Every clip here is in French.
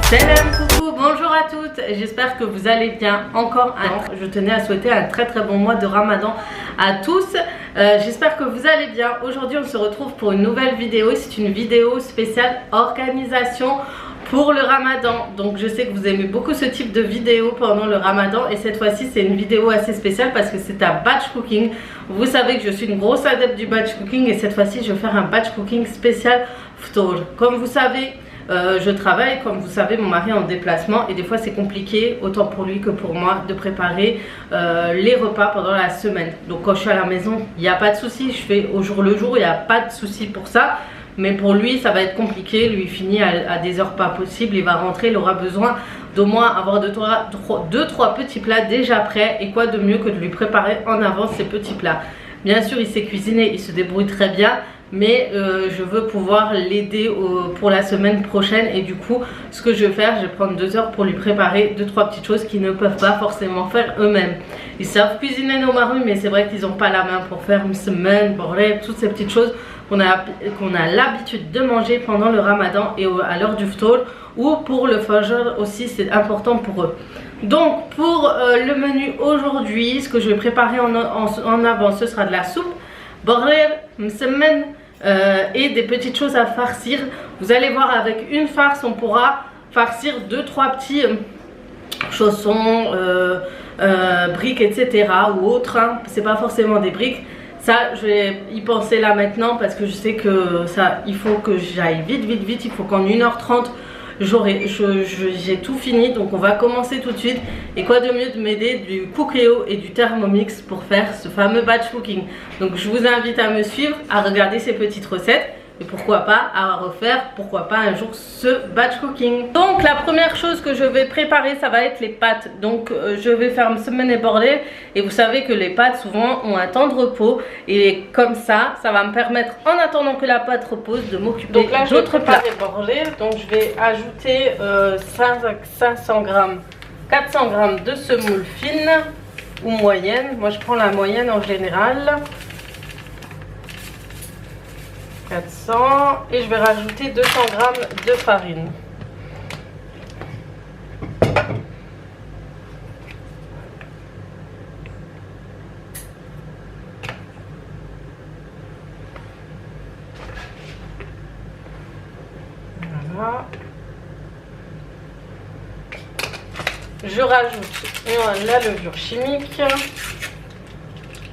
Salam, coucou, bonjour à toutes, j'espère que vous allez bien. Je tenais à souhaiter un très bon mois de Ramadan à tous. J'espère que vous allez bien. Aujourd'hui on se retrouve pour une nouvelle vidéo. C'est une vidéo spéciale organisation pour le Ramadan. Donc je sais que vous aimez beaucoup ce type de vidéo pendant le Ramadan, et cette fois-ci c'est une vidéo assez spéciale parce que c'est un batch cooking. Vous savez que je suis une grosse adepte du batch cooking, et cette fois-ci je vais faire un batch cooking spécial Ftour. Comme vous savez, je travaille, comme vous savez, mon mari est en déplacement et des fois c'est compliqué, autant pour lui que pour moi, de préparer les repas pendant la semaine. Donc quand je suis à la maison, il n'y a pas de souci, je fais au jour le jour, il n'y a pas de souci pour ça. Mais pour lui ça va être compliqué, lui il finit à des heures pas possibles, il va rentrer, il aura besoin d'au moins avoir deux, trois petits plats déjà prêts. Et quoi de mieux que de lui préparer en avance ces petits plats. Bien sûr il sait cuisiner, il se débrouille très bien, mais je veux pouvoir l'aider pour la semaine prochaine. Et du coup ce que je vais faire, je vais prendre 2 heures pour lui préparer 2-3 petites choses qu'ils ne peuvent pas forcément faire eux-mêmes. Ils savent cuisiner nos marus, mais c'est vrai qu'ils n'ont pas la main pour faire msemen, borré, toutes ces petites choses qu'on a l'habitude de manger pendant le Ramadan et à l'heure du Ftour, ou pour le Fajr aussi, c'est important pour eux. Donc pour le menu aujourd'hui, ce que je vais préparer en avance, ce sera de la soupe borré, msemen, et des petites choses à farcir. Vous allez voir, avec une farce on pourra farcir 2-3 petits chaussons, briques, etc. ou autres, hein. C'est pas forcément des briques. Ça, je vais y penser là maintenant parce que je sais que ça, il faut que j'aille vite. Il faut qu'en 1h30 j'ai tout fini. Donc on va commencer tout de suite. Et quoi de mieux de m'aider du Cookéo et du Thermomix pour faire ce fameux batch cooking. Donc je vous invite à me suivre, à regarder ces petites recettes. Et pourquoi pas à refaire, pourquoi pas un jour, ce batch cooking. Donc la première chose que je vais préparer, ça va être les pâtes. Donc je vais faire msemen et borlé. Et vous savez que les pâtes souvent ont un temps de repos. Et comme ça va me permettre, en attendant que la pâte repose, de m'occuper d'autres plats. Borlé. Donc je vais ajouter 500 g, 400 g de semoule fine ou moyenne. Moi je prends la moyenne en général. 400, et je vais rajouter 200 g de farine. Voilà. Je rajoute la levure chimique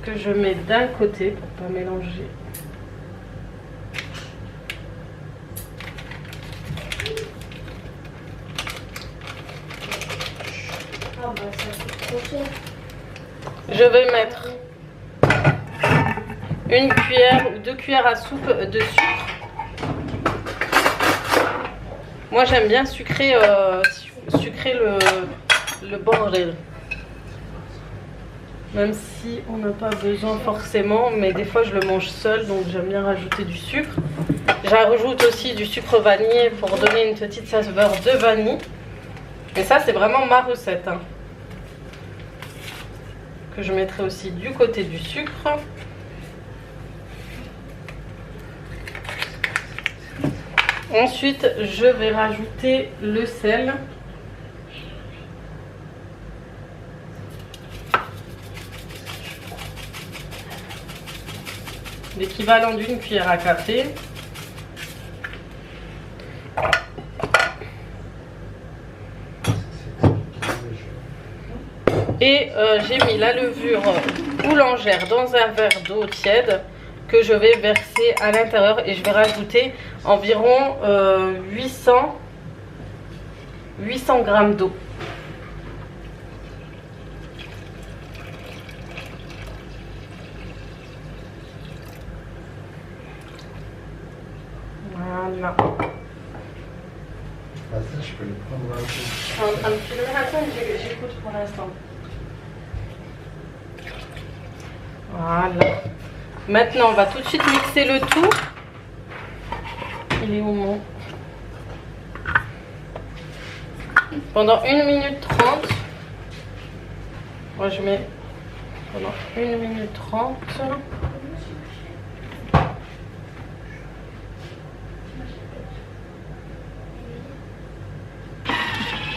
que je mets d'un côté pour pas mélanger. Je vais mettre 1 cuillère ou 2 cuillères à soupe de sucre. Moi j'aime bien sucrer le bordel. Même si on n'a pas besoin forcément, mais des fois je le mange seul, donc j'aime bien rajouter du sucre. J'ajoute aussi du sucre vanillé pour donner une petite saveur de vanille. Et ça c'est vraiment ma recette, hein, que je mettrai aussi du côté du sucre. Ensuite je vais rajouter le sel. L'équivalent d'1 cuillère à café. Et j'ai mis la levure boulangère dans un verre d'eau tiède que je vais verser à l'intérieur, et je vais rajouter environ 800 g d'eau. Voilà. Je peux le prendre un peu. Je suis en train de filmer, attends, j'écoute pour l'instant. Voilà. Maintenant, on va tout de suite mixer le tout. Il est où mon... Pendant 1 minute 30. Moi, je mets pendant 1 minute 30.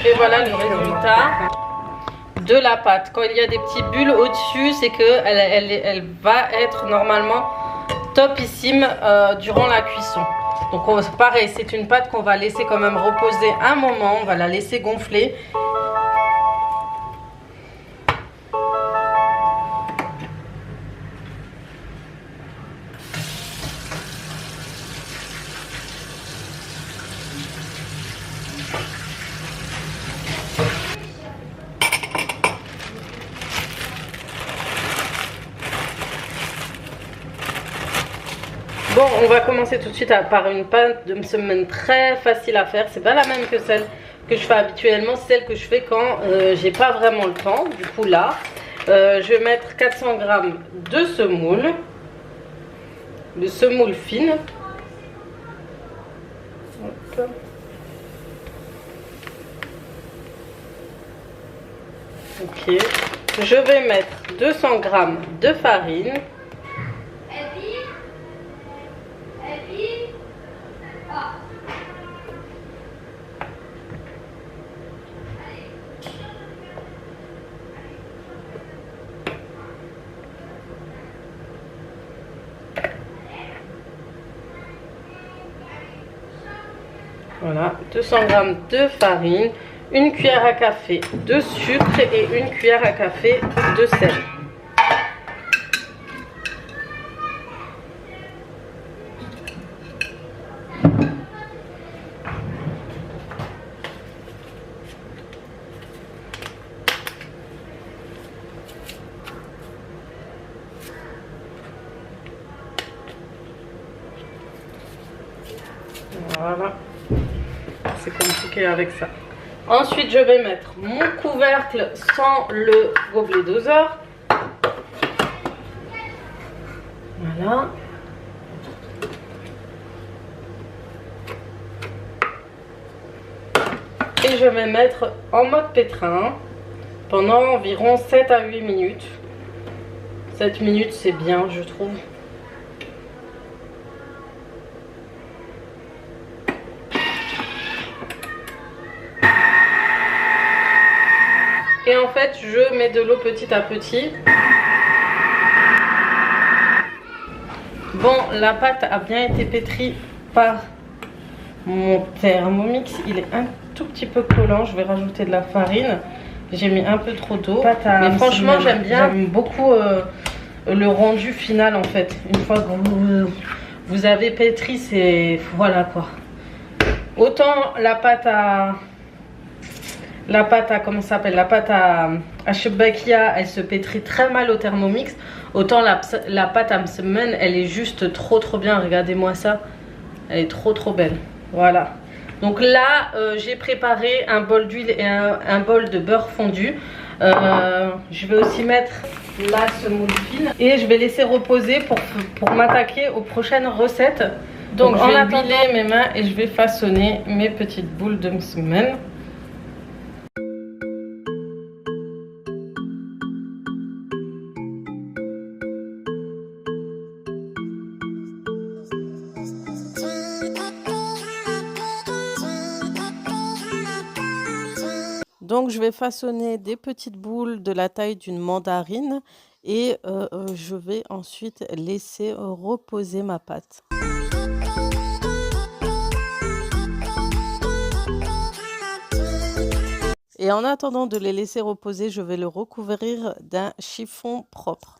Et voilà le résultat de la pâte. Quand il y a des petits bulles au-dessus, c'est que elle va être normalement topissime durant la cuisson. Donc pareil, c'est une pâte qu'on va laisser quand même reposer un moment. On va la laisser gonfler. Bon, on va commencer tout de suite par une pâte de semaine très facile à faire. C'est pas la même que celle que je fais habituellement, c'est celle que je fais quand j'ai pas vraiment le temps. Du coup là, je vais mettre 400 g de semoule, de semoule fine. Hop. Ok, je vais mettre 200 g de farine. Voilà, 200 g de farine, une cuillère à café de sucre et une cuillère à café de sel. Voilà, c'est compliqué avec ça. Ensuite, je vais mettre mon couvercle sans le gobelet doseur. Voilà. Et je vais mettre en mode pétrin pendant environ 7 à 8 minutes. 7 minutes, c'est bien, je trouve. Et en fait, je mets de l'eau petit à petit. Bon, la pâte a bien été pétrie par mon Thermomix. Il est un tout petit peu collant. Je vais rajouter de la farine. J'ai mis un peu trop d'eau. Mais franchement, j'aime bien. J'aime beaucoup le rendu final en fait. Une fois que vous avez pétri, c'est... Voilà quoi. Autant la pâte à comment ça s'appelle, la pâte à Shebakia, elle se pétrit très mal au Thermomix. Autant la pâte à msemen, elle est juste trop bien. Regardez-moi ça, elle est trop belle. Voilà. Donc là, j'ai préparé un bol d'huile et un bol de beurre fondu. Je vais aussi mettre la semoule fine et je vais laisser reposer pour m'attaquer aux prochaines recettes. Donc je vais huiler mes mains et je vais façonner mes petites boules de msemen. Donc je vais façonner des petites boules de la taille d'une mandarine et je vais ensuite laisser reposer ma pâte. Et en attendant de les laisser reposer, je vais le recouvrir d'un chiffon propre.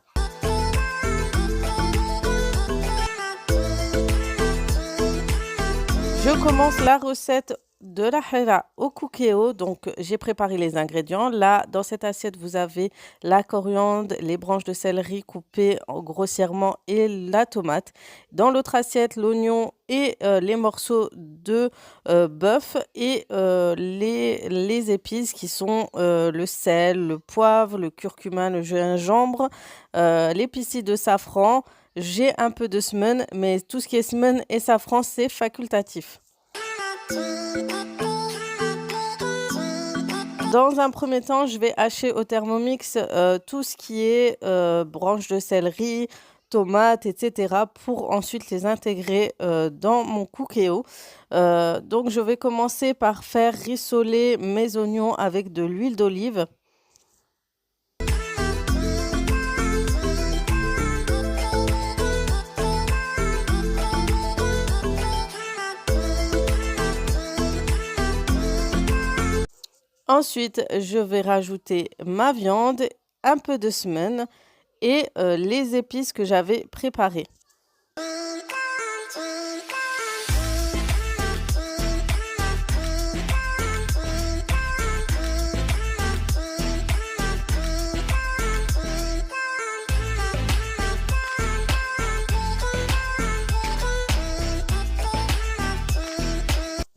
Je commence la recette de la hira au cookéo. Donc j'ai préparé les ingrédients. Là, dans cette assiette, vous avez la coriandre, les branches de céleri coupées grossièrement et la tomate. Dans l'autre assiette, l'oignon et les morceaux de bœuf et les épices qui sont le sel, le poivre, le curcuma, le gingembre, les pistilles de safran. J'ai un peu de semen, mais tout ce qui est semen et safran, c'est facultatif. Dans un premier temps, je vais hacher au Thermomix tout ce qui est branches de céleri, tomates, etc. pour ensuite les intégrer dans mon cookéo. Donc je vais commencer par faire rissoler mes oignons avec de l'huile d'olive. Ensuite, je vais rajouter ma viande, un peu de semaine et les épices que j'avais préparées.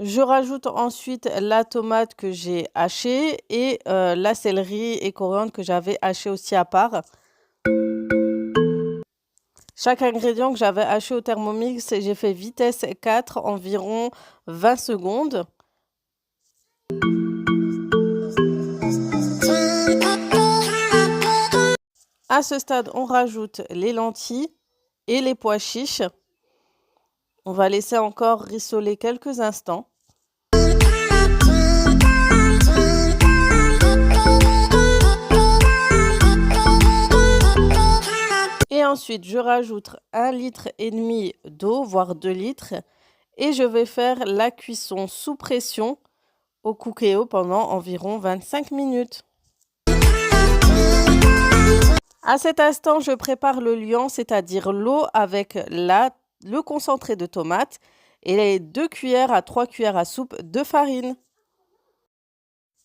Je rajoute ensuite la tomate que j'ai hachée et la céleri et coriandre que j'avais haché aussi à part. Chaque ingrédient que j'avais haché au Thermomix, j'ai fait vitesse 4, environ 20 secondes. À ce stade, on rajoute les lentilles et les pois chiches. On va laisser encore rissoler quelques instants. Et ensuite, je rajoute 1,5 litre d'eau, voire 2 litres. Et je vais faire la cuisson sous pression au cookéo pendant environ 25 minutes. À cet instant, je prépare le liant, c'est-à-dire l'eau avec le concentré de tomate et les 2 cuillères à 3 cuillères à soupe de farine.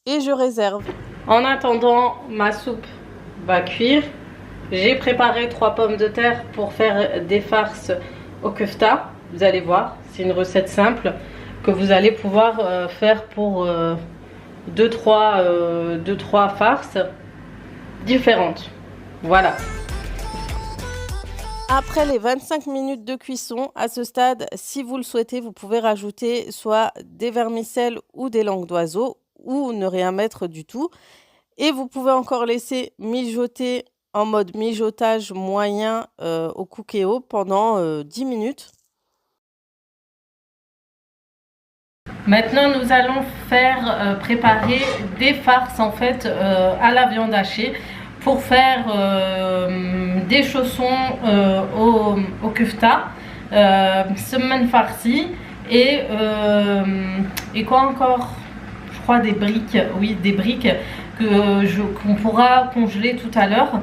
Et je réserve. En attendant, ma soupe va cuire. J'ai préparé 3 pommes de terre pour faire des farces au kefta. Vous allez voir, c'est une recette simple que vous allez pouvoir faire pour 2-3 farces différentes. Voilà. Après les 25 minutes de cuisson, à ce stade, si vous le souhaitez, vous pouvez rajouter soit des vermicelles ou des langues d'oiseau ou ne rien mettre du tout. Et vous pouvez encore laisser mijoter en mode mijotage moyen au cookéo pendant 10 minutes. Maintenant, nous allons faire préparer des farces en fait à la viande hachée pour faire des chaussons au kefta, semaine farcie et quoi encore? Je crois des briques, oui, des briques qu'on pourra congeler tout à l'heure,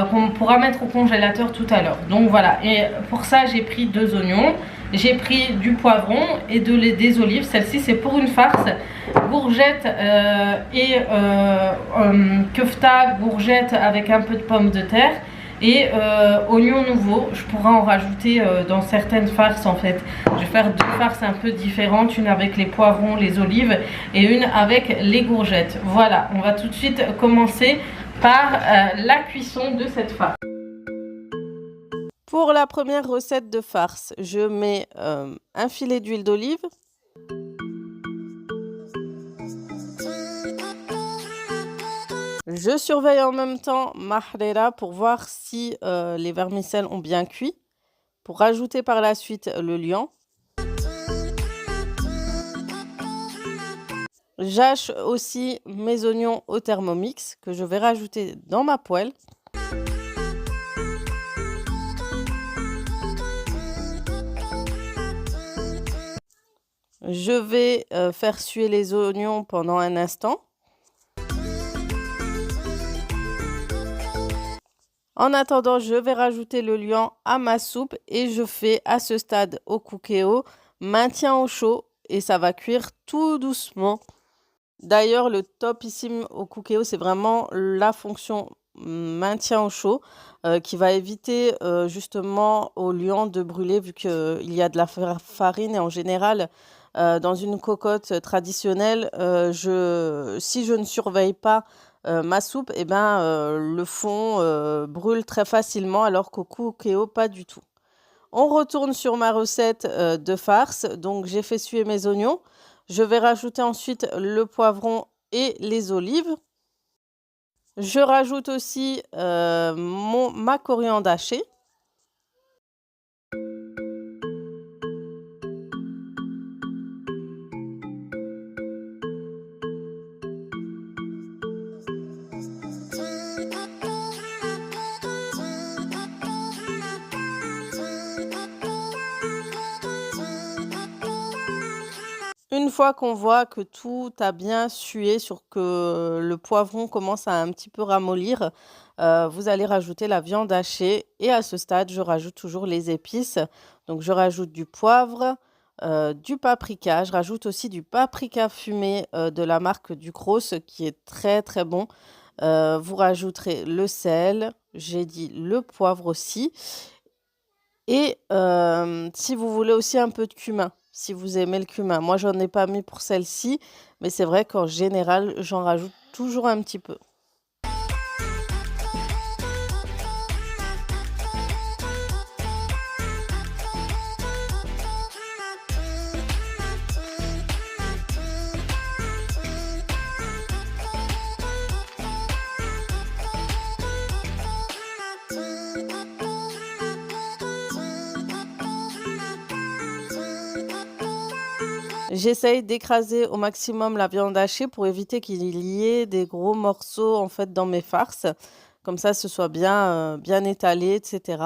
qu'on pourra mettre au congélateur tout à l'heure. Donc voilà, et pour ça j'ai pris 2 oignons, j'ai pris du poivron et des olives. Celle-ci c'est pour une farce, courgettes et kefta, courgettes avec un peu de pommes de terre et oignons nouveaux. Je pourrais en rajouter dans certaines farces en fait. Je vais faire 2 farces un peu différentes, une avec les poivrons, les olives et une avec les courgettes. Voilà, on va tout de suite commencer par la cuisson de cette farce. Pour la première recette de farce, je mets un filet d'huile d'olive. Je surveille en même temps ma harira pour voir si les vermicelles ont bien cuit, pour rajouter par la suite le liant. J'hache aussi mes oignons au Thermomix que je vais rajouter dans ma poêle. Je vais faire suer les oignons pendant un instant. En attendant, je vais rajouter le liant à ma soupe et je fais à ce stade au cookéo maintien au chaud et ça va cuire tout doucement. D'ailleurs, le top ici au cookéo, c'est vraiment la fonction maintien au chaud qui va éviter justement au liant de brûler vu qu'il y a de la farine et en général dans une cocotte traditionnelle, si je ne surveille pas ma soupe, eh ben, le fond brûle très facilement alors qu'au cookéo, pas du tout. On retourne sur ma recette de farce. Donc, j'ai fait suer mes oignons. Je vais rajouter ensuite le poivron et les olives. Je rajoute aussi ma coriandre hachée. fois qu'on voit que tout a bien sué, sur que le poivron commence à un petit peu ramollir, vous allez rajouter la viande hachée et à ce stade, je rajoute toujours les épices. Donc je rajoute du poivre, du paprika, je rajoute aussi du paprika fumé, de la marque Ducros qui est très, très bon. Vous rajouterez le sel, j'ai dit le poivre aussi et si vous voulez aussi un peu de cumin, si vous aimez le cumin. Moi, j'en ai pas mis pour celle-ci, mais c'est vrai qu'en général, j'en rajoute toujours un petit peu. J'essaye d'écraser au maximum la viande hachée pour éviter qu'il y ait des gros morceaux en fait dans mes farces. Comme ça, ce soit bien, bien étalé, etc.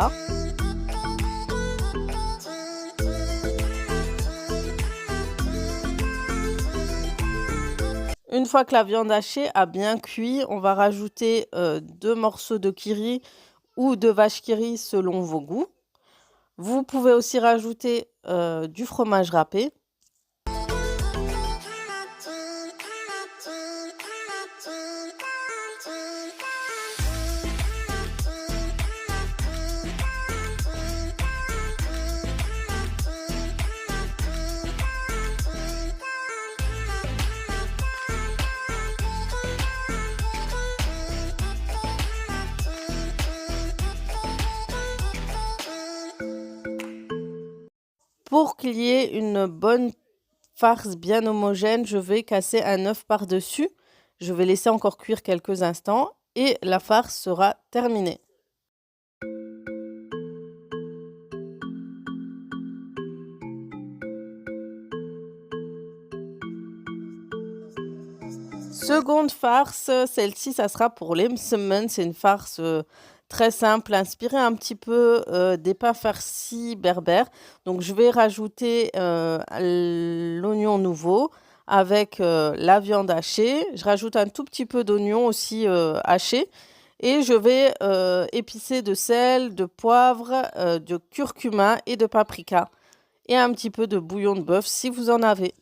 Une fois que la viande hachée a bien cuit, on va rajouter 2 morceaux de kiri ou de vache qui rit selon vos goûts. Vous pouvez aussi rajouter du fromage râpé. Pour qu'il y ait une bonne farce bien homogène, je vais casser un œuf par-dessus. Je vais laisser encore cuire quelques instants et la farce sera terminée. Seconde farce, celle-ci, ça sera pour les msemen. C'est une farce très simple, inspirée un petit peu des plats farcis berbères. Donc, je vais rajouter l'oignon nouveau avec la viande hachée. Je rajoute un tout petit peu d'oignon aussi haché. Et je vais épicer de sel, de poivre, de curcuma et de paprika. Et un petit peu de bouillon de bœuf si vous en avez.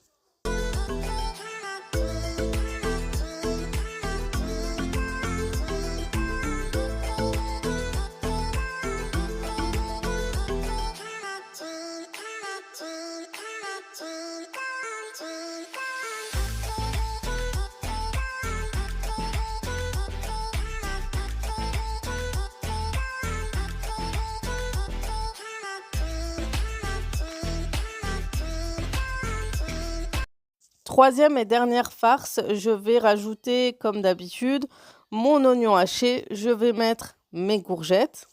Troisième et dernière farce, je vais rajouter comme d'habitude mon oignon haché. Je vais mettre mes courgettes.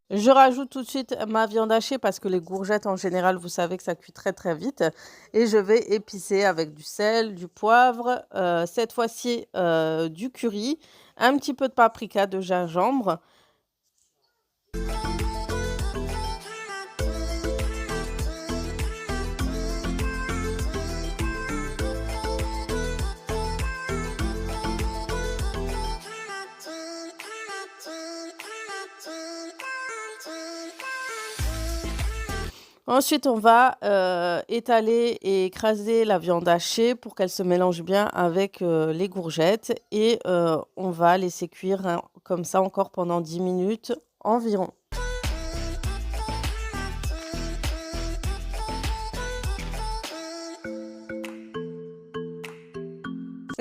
Je rajoute tout de suite ma viande hachée parce que les courgettes en général, vous savez que ça cuit très très vite. Et je vais épicer avec du sel, du poivre, cette fois-ci du curry, un petit peu de paprika, de gingembre. Ensuite, on va étaler et écraser la viande hachée pour qu'elle se mélange bien avec les courgettes. Et on va laisser cuire comme ça encore pendant 10 minutes environ.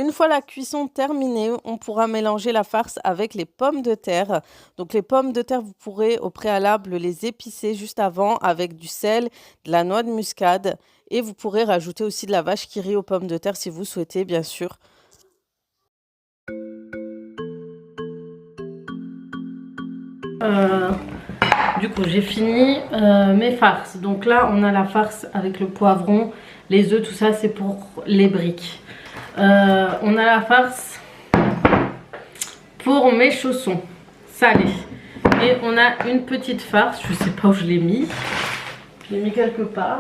Une fois la cuisson terminée, on pourra mélanger la farce avec les pommes de terre. Donc les pommes de terre, vous pourrez au préalable les épicer juste avant avec du sel, de la noix de muscade et vous pourrez rajouter aussi de la vache qui rit aux pommes de terre si vous souhaitez, bien sûr. Du coup, j'ai fini mes farces. Donc là, on a la farce avec le poivron, les œufs, tout ça, c'est pour les briques. On a la farce pour mes chaussons. salé. Et on a une petite farce, je sais pas où je l'ai mis. Je l'ai mis quelque part.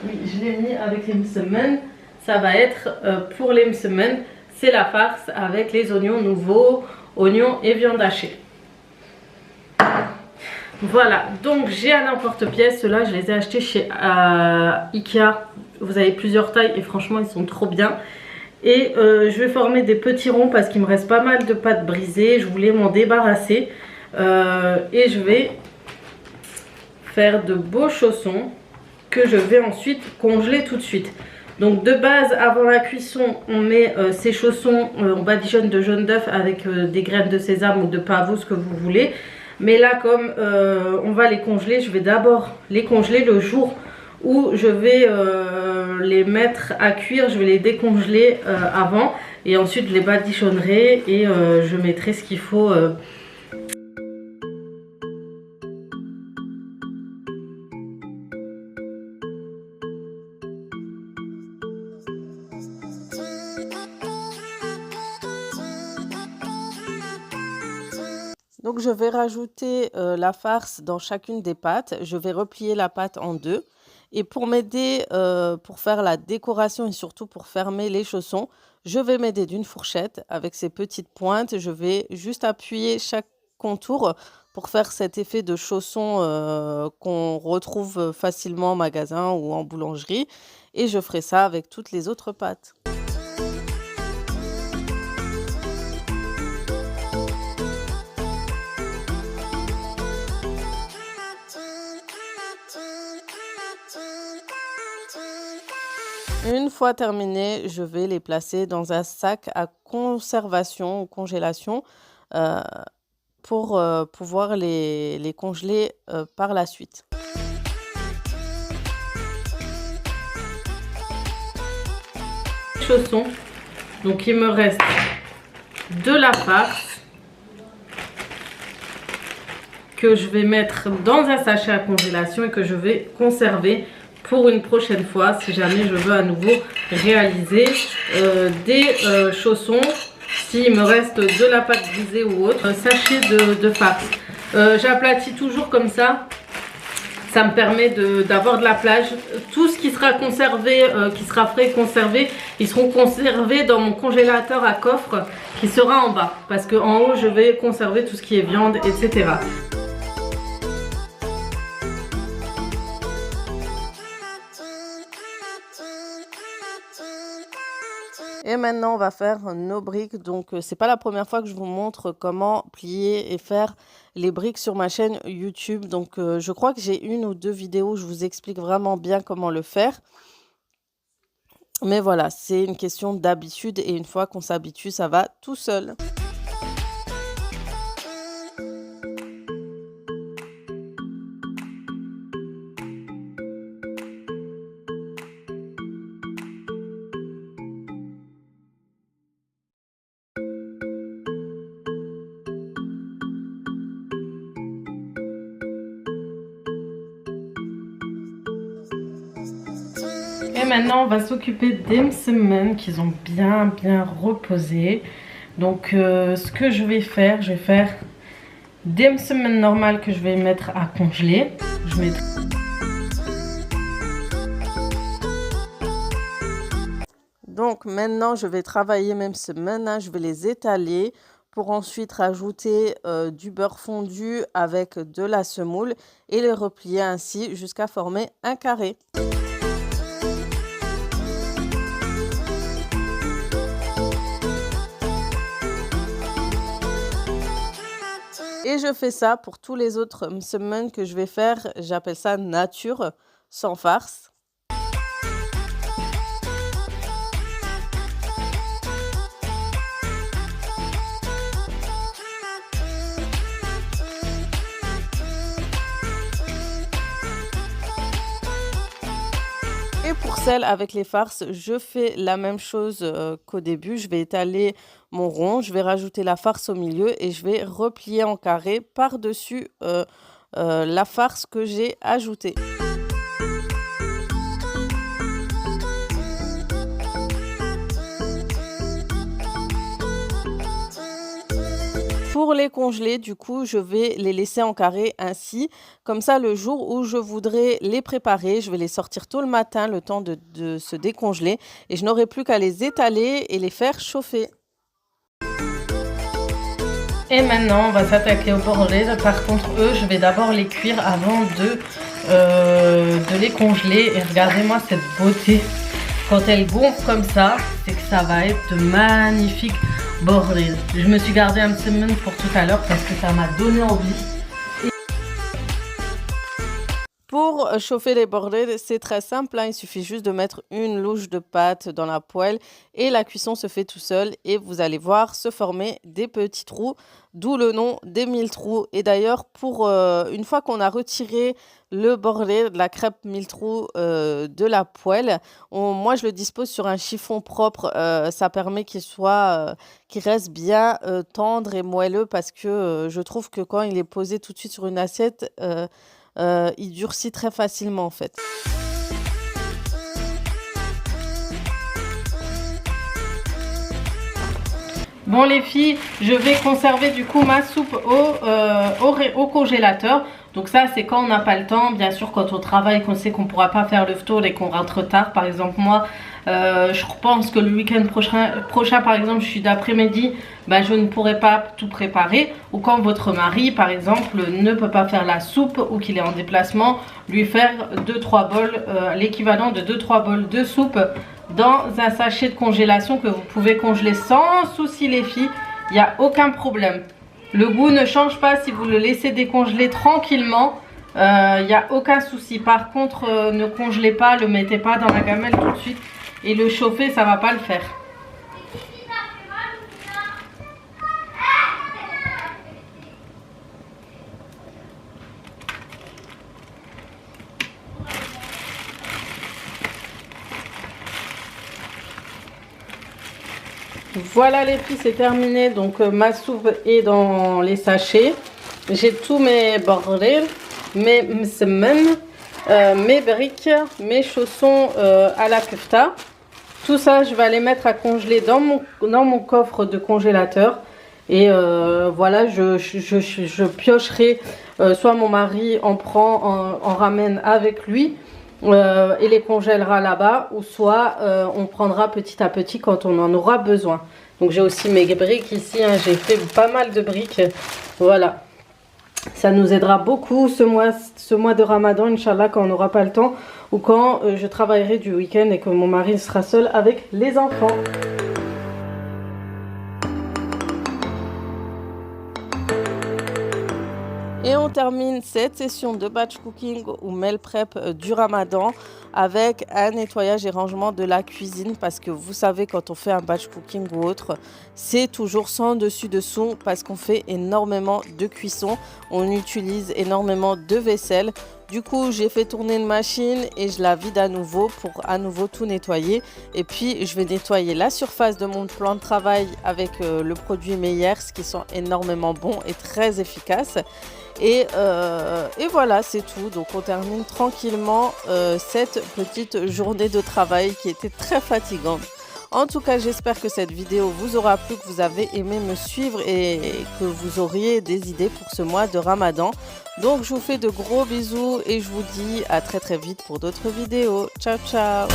Oui, je l'ai mis avec les msemen. Ça va être pour les msemen, c'est la farce avec les oignons nouveaux, oignons et viande hachée. Voilà, donc j'ai un emporte-pièce. Ceux-là, je les ai achetés chez Ikea. Vous avez plusieurs tailles et franchement, ils sont trop bien. Et je vais former des petits ronds parce qu'il me reste pas mal de pâtes brisées. Je voulais m'en débarrasser. Et je vais faire de beaux chaussons que je vais ensuite congeler tout de suite. Donc de base, avant la cuisson, on met ces chaussons, on badigeonne de jaune d'œuf avec des graines de sésame ou de pavot, ce que vous voulez. Mais là, comme on va les congeler, je vais d'abord les congeler le jour où je vais les mettre à cuire. Je vais les décongeler avant et ensuite je les badigeonnerai et je mettrai ce qu'il faut. Donc je vais rajouter la farce dans chacune des pâtes. Je vais replier la pâte en deux. Et pour m'aider, pour faire la décoration et surtout pour fermer les chaussons, je vais m'aider d'une fourchette avec ces petites pointes. Je vais juste appuyer chaque contour pour faire cet effet de chausson qu'on retrouve facilement en magasin ou en boulangerie. Et je ferai ça avec toutes les autres pâtes. Une fois terminé, je vais les placer dans un sac à conservation ou congélation pour pouvoir les congeler par la suite. Chaussons, donc il me reste de la farce que je vais mettre dans un sachet à congélation et que je vais conserver pour une prochaine fois si jamais je veux à nouveau réaliser des chaussons. S'il me reste de la pâte brisée ou autre, un sachet de farce. J'aplatis toujours comme ça. Ça me permet d'avoir de la plage. Tout ce qui sera conservé, qui sera frais conservé, ils seront conservés dans mon congélateur à coffre qui sera en bas. Parce qu'en haut, je vais conserver tout ce qui est viande, etc. Et maintenant, on va faire nos briques. Donc, c'est pas la première fois que je vous montre comment plier et faire les briques sur ma chaîne YouTube. Donc, je crois que j'ai une ou deux vidéos où je vous explique vraiment bien comment le faire. Mais voilà, c'est une question d'habitude et une fois qu'on s'habitue, ça va tout seul. Et maintenant, on va s'occuper des msemen qu'ils ont bien reposé. Donc, ce que je vais faire des msemen normales que je vais mettre à congeler. Donc, maintenant, je vais travailler mes msemen. Je vais les étaler pour ensuite rajouter du beurre fondu avec de la semoule et les replier ainsi jusqu'à former un carré. Et je fais ça pour tous les autres msemen que je vais faire. J'appelle ça nature, sans farce. Et pour celle avec les farces, je fais la même chose qu'au début. Je vais étaler mon rond, je vais rajouter la farce au milieu et je vais replier en carré par-dessus la farce que j'ai ajoutée. Pour les congeler, du coup, je vais les laisser en carré ainsi. Comme ça, le jour où je voudrais les préparer, je vais les sortir tôt le matin, le temps de se décongeler. Et je n'aurai plus qu'à les étaler et les faire chauffer. Et maintenant, on va s'attaquer aux bordées. Par contre, eux, je vais d'abord les cuire avant de les congeler. Et regardez-moi cette beauté. Quand elles gonflent comme ça, c'est que ça va être de magnifiques bordées. Je me suis gardé un petit moment pour tout à l'heure parce que ça m'a donné envie. Pour chauffer les bordées, c'est très simple, hein. Il suffit juste de mettre une louche de pâte dans la poêle et la cuisson se fait tout seul et vous allez voir se former des petits trous, d'où le nom des 1000 trous. Et d'ailleurs, une fois qu'on a retiré le bordé de la crêpe 1000 trous de la poêle, moi je le dispose sur un chiffon propre. Ça permet qu'il reste bien tendre et moelleux parce que je trouve que quand il est posé tout de suite sur une assiette, il durcit très facilement en fait. Bon les filles, je vais conserver du coup ma soupe au congélateur. Donc ça c'est quand on n'a pas le temps, bien sûr quand on travaille, qu'on sait qu'on ne pourra pas faire le tour et qu'on rentre tard. Par exemple moi, je pense que le week-end prochain par exemple, je suis d'après-midi, je ne pourrai pas tout préparer. Ou quand votre mari par exemple ne peut pas faire la soupe ou qu'il est en déplacement, lui faire 2-3 bols, l'équivalent de 2-3 bols de soupe dans un sachet de congélation que vous pouvez congeler sans souci les filles, il n'y a aucun problème. Le goût ne change pas si vous le laissez décongeler tranquillement, il n'y a aucun souci. Par contre, ne congelez pas, le mettez pas dans la gamelle tout de suite et le chauffer, ça va pas le faire. Voilà les filles, c'est terminé. Donc ma soupe est dans les sachets. J'ai tous mes bordels, mes msemen, mes briques, mes chaussons à la kefta. Tout ça, je vais aller mettre à congeler dans mon coffre de congélateur. Et voilà, je piocherai. Soit mon mari en ramène avec lui. Et les congèlera là-bas, ou soit on prendra petit à petit quand on en aura besoin. Donc j'ai aussi mes briques ici, hein, j'ai fait pas mal de briques. Voilà, ça nous aidera beaucoup ce mois de Ramadan, Inch'Allah, quand on n'aura pas le temps ou quand je travaillerai du week-end et que mon mari sera seul avec les enfants. Et on termine cette session de batch cooking ou meal prep du Ramadan avec un nettoyage et rangement de la cuisine, parce que vous savez, quand on fait un batch cooking ou autre, c'est toujours sans dessus-dessous parce qu'on fait énormément de cuisson, on utilise énormément de vaisselle. Du coup, j'ai fait tourner une machine et je la vide à nouveau pour à nouveau tout nettoyer. Et puis, je vais nettoyer la surface de mon plan de travail avec le produit Meyers, qui sont énormément bons et très efficaces. Et voilà, c'est tout. Donc, on termine tranquillement cette petite journée de travail qui était très fatigante. En tout cas, j'espère que cette vidéo vous aura plu, que vous avez aimé me suivre et que vous auriez des idées pour ce mois de Ramadan. Donc, je vous fais de gros bisous et je vous dis à très très vite pour d'autres vidéos. Ciao, ciao!